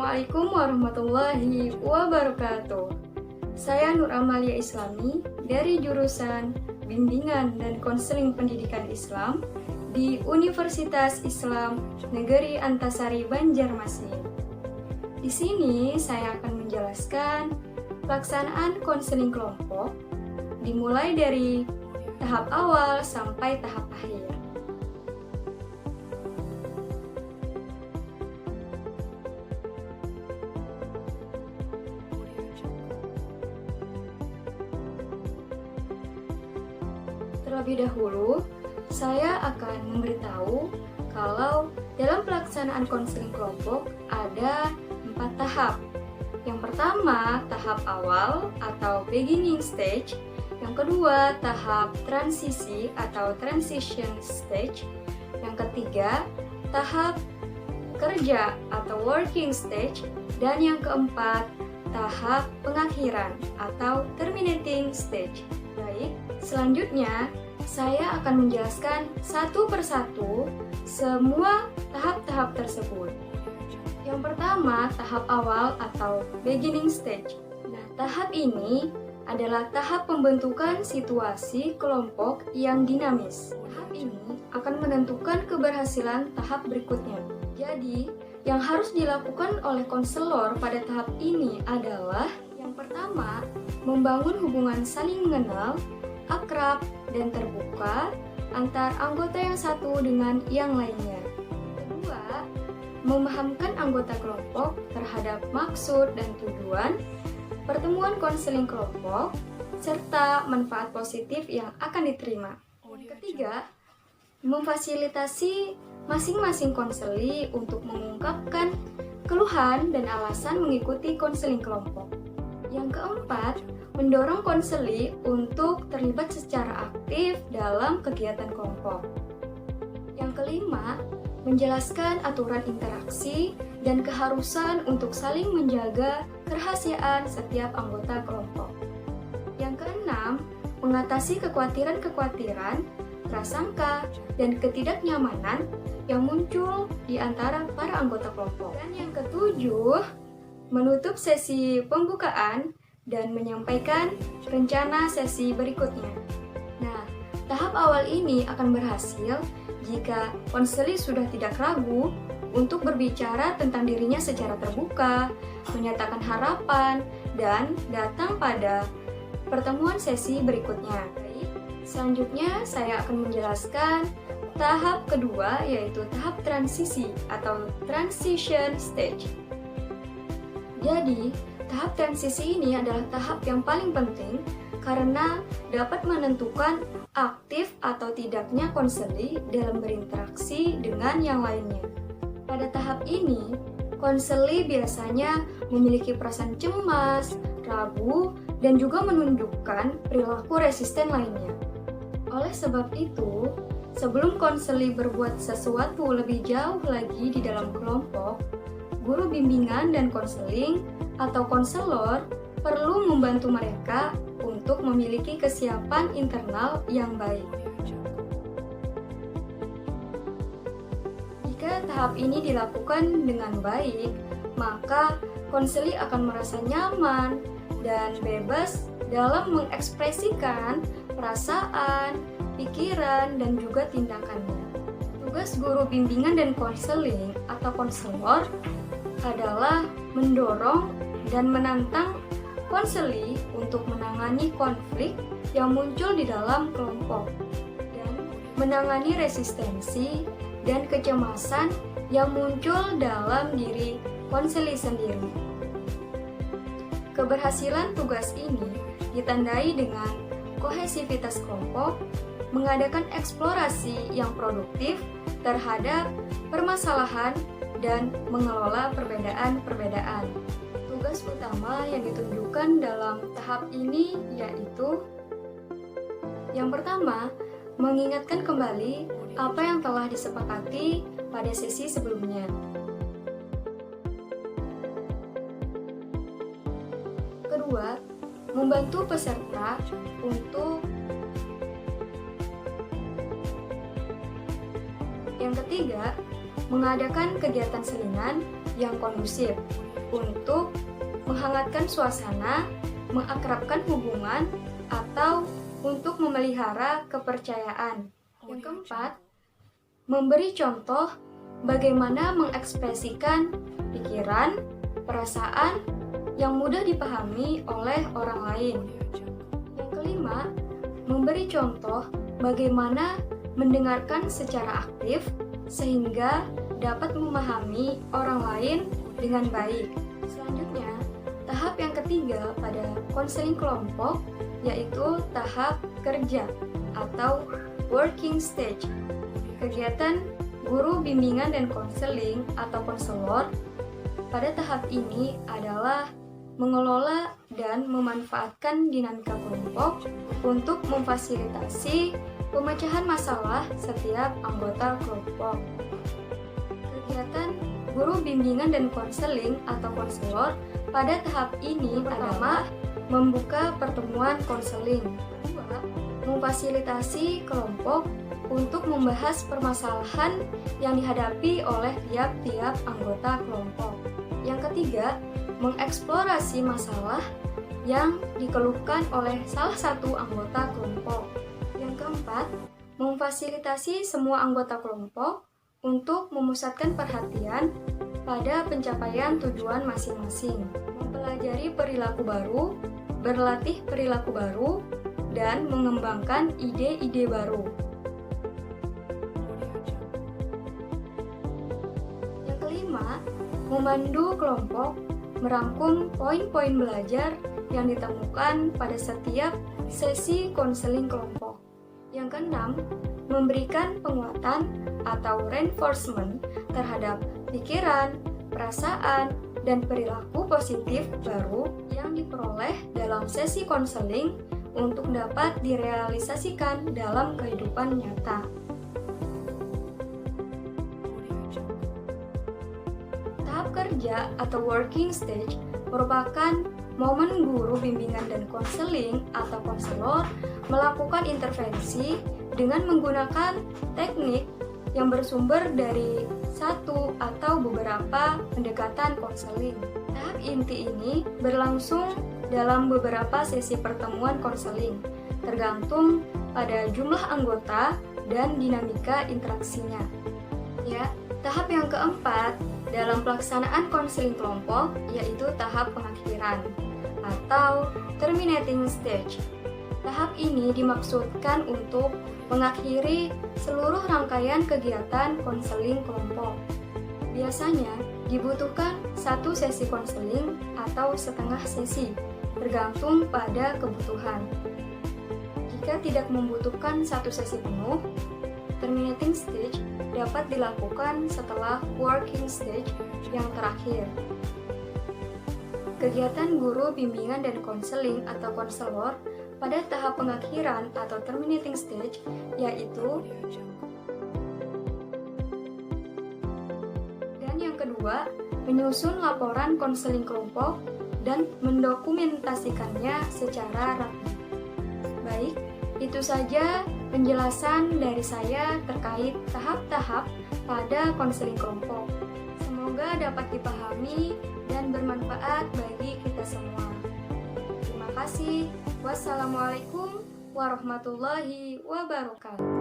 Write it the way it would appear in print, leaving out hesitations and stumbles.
Assalamualaikum warahmatullahi wabarakatuh. Saya Nur Amalia Islami dari jurusan Bimbingan dan Konseling Pendidikan Islam di Universitas Islam Negeri Antasari Banjarmasin. Di sini saya akan menjelaskan pelaksanaan konseling kelompok dimulai dari tahap awal sampai tahap akhir. Terlebih dahulu, saya akan memberitahu kalau dalam pelaksanaan konseling kelompok ada 4 tahap. Yang pertama, tahap awal atau beginning stage. Yang kedua, tahap transisi atau transition stage. Yang ketiga, tahap kerja atau working stage. Dan yang keempat, tahap pengakhiran atau terminating stage. Baik, selanjutnya saya akan menjelaskan satu persatu semua tahap-tahap tersebut. Yang pertama, tahap awal atau beginning stage. Nah, tahap ini adalah tahap pembentukan situasi kelompok yang dinamis. Tahap ini akan menentukan keberhasilan tahap berikutnya. Jadi, yang harus dilakukan oleh konselor pada tahap ini adalah yang pertama, membangun hubungan saling mengenal, akrab, dan terbuka antar anggota yang satu dengan yang lainnya. Kedua, memahamkan anggota kelompok terhadap maksud dan tujuan pertemuan konseling kelompok, serta manfaat positif yang akan diterima. Ketiga, memfasilitasi masing-masing konseli untuk mengungkapkan keluhan dan alasan mengikuti konseling kelompok. Yang keempat, mendorong konseli untuk terlibat secara aktif dalam kegiatan kelompok. Yang kelima, menjelaskan aturan interaksi dan keharusan untuk saling menjaga kerahasiaan setiap anggota kelompok. Yang keenam, mengatasi kekhawatiran-kekhawatiran, prasangka, dan ketidaknyamanan yang muncul di antara para anggota kelompok. Dan yang ketujuh, menutup sesi pembukaan dan menyampaikan rencana sesi berikutnya. Nah, tahap awal ini akan berhasil jika konseli sudah tidak ragu untuk berbicara tentang dirinya secara terbuka, menyatakan harapan, dan datang pada pertemuan sesi berikutnya. Baik, selanjutnya saya akan menjelaskan tahap kedua, yaitu tahap transisi atau transition stage. Jadi, tahap transisi ini adalah tahap yang paling penting karena dapat menentukan aktif atau tidaknya konseli dalam berinteraksi dengan yang lainnya. Pada tahap ini, konseli biasanya memiliki perasaan cemas, ragu, dan juga menunjukkan perilaku resisten lainnya. Oleh sebab itu, sebelum konseli berbuat sesuatu lebih jauh lagi di dalam kelompok, guru bimbingan dan konseling atau konselor perlu membantu mereka untuk memiliki kesiapan internal yang baik. Jika tahap ini dilakukan dengan baik, maka konseli akan merasa nyaman dan bebas dalam mengekspresikan perasaan, pikiran, dan juga tindakannya. Tugas guru bimbingan dan konseling atau konselor adalah mendorong dan menantang konseli untuk menangani konflik yang muncul di dalam kelompok dan menangani resistensi dan kecemasan yang muncul dalam diri konseli sendiri. Keberhasilan tugas ini ditandai dengan kohesivitas kelompok, mengadakan eksplorasi yang produktif terhadap permasalahan dan mengelola perbedaan-perbedaan. Tugas utama yang ditunjukkan dalam tahap ini yaitu yang pertama, mengingatkan kembali apa yang telah disepakati pada sesi sebelumnya. Kedua, membantu peserta untuk yang ketiga, mengadakan kegiatan selingan yang kondusif. untuk menghangatkan suasana, mengakrabkan hubungan, atau untuk memelihara kepercayaan. Yang keempat, memberi contoh bagaimana mengekspresikan pikiran, perasaan yang mudah dipahami oleh orang lain. Yang kelima, memberi contoh bagaimana mendengarkan secara aktif sehingga dapat memahami orang lain dengan baik. Selanjutnya, tahap yang ketiga pada konseling kelompok yaitu tahap kerja atau working stage. Kegiatan guru bimbingan dan konseling atau konselor pada tahap ini adalah mengelola dan memanfaatkan dinamika kelompok untuk memfasilitasi pemecahan masalah setiap anggota kelompok. Kegiatan guru bimbingan dan konseling atau konselor pada tahap ini adalah membuka pertemuan konseling. Kedua, memfasilitasi kelompok untuk membahas permasalahan yang dihadapi oleh tiap-tiap anggota kelompok. Yang ketiga, mengeksplorasi masalah yang dikeluhkan oleh salah satu anggota kelompok. Yang keempat, memfasilitasi semua anggota kelompok untuk memusatkan perhatian pada pencapaian tujuan masing-masing, mempelajari perilaku baru, berlatih perilaku baru, dan mengembangkan ide-ide baru. Yang kelima, memandu kelompok merangkum poin-poin belajar yang ditemukan pada setiap sesi konseling kelompok. Yang keenam, memberikan penguatan atau reinforcement terhadap pikiran, perasaan, dan perilaku positif baru yang diperoleh dalam sesi konseling untuk dapat direalisasikan dalam kehidupan nyata. Tahap kerja atau working stage merupakan momen guru bimbingan dan konseling atau konselor melakukan intervensi dengan menggunakan teknik yang bersumber dari satu atau beberapa pendekatan konseling. Tahap inti ini berlangsung dalam beberapa sesi pertemuan konseling, tergantung pada jumlah anggota dan dinamika interaksinya. Ya, tahap yang keempat dalam pelaksanaan konseling kelompok yaitu tahap pengakhiran atau terminating stage. Tahap ini dimaksudkan untuk mengakhiri seluruh rangkaian kegiatan konseling kelompok. Biasanya dibutuhkan satu sesi konseling atau setengah sesi, tergantung pada kebutuhan. Jika tidak membutuhkan satu sesi penuh, terminating stage dapat dilakukan setelah working stage yang terakhir. Kegiatan guru bimbingan dan konseling atau konselor pada tahap pengakhiran atau terminating stage yaitu dan yang kedua, menyusun laporan konseling kelompok dan mendokumentasikannya secara rapi. Baik, itu saja penjelasan dari saya terkait tahap-tahap pada konseling kelompok. Semoga dapat dipahami dan bermanfaat bagi kita semua. Terima kasih. Wassalamualaikum warahmatullahi wabarakatuh.